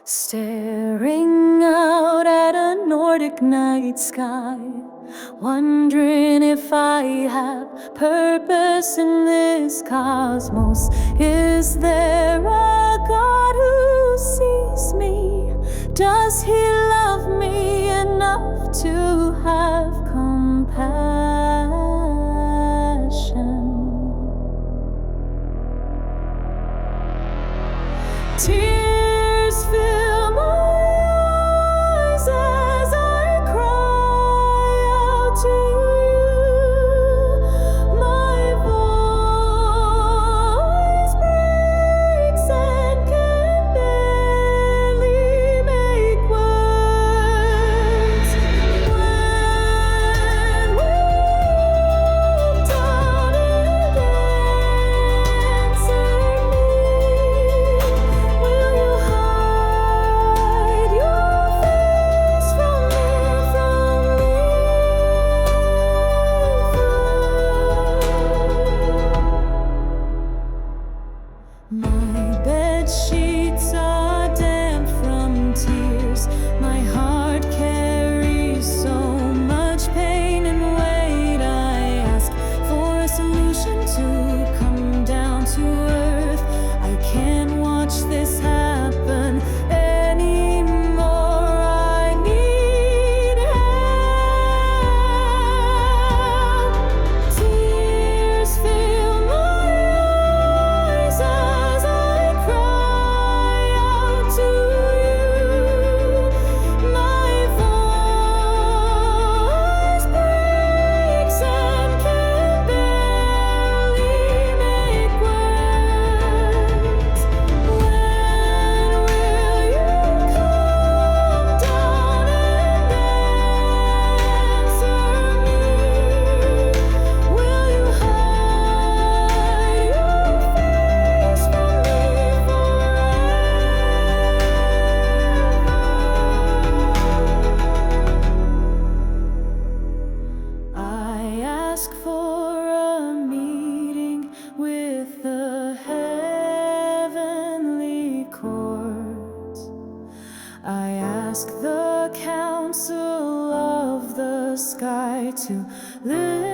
Staring out at a Nordic night sky, wondering if I have purpose in this cosmos. Is there a God who sees me? Does he love me enough to have compassion? Tears fill my eyes as I cry out to you. My voice breaks and can barely make words. When we're done and answer me, will you hide your face from me, My bed sheets are damp from tears. My heart carries so much pain and weight. I ask for a solution to come down to earth. I can't watch this happen anymore. I need help. Tears fill my eyes as I cry out to you. My voice breaks and can barely make words. When will you come down and answer me? Will you hide your face from me forever? I ask for a meeting with the heavenly courts. I ask the council of the sky to listen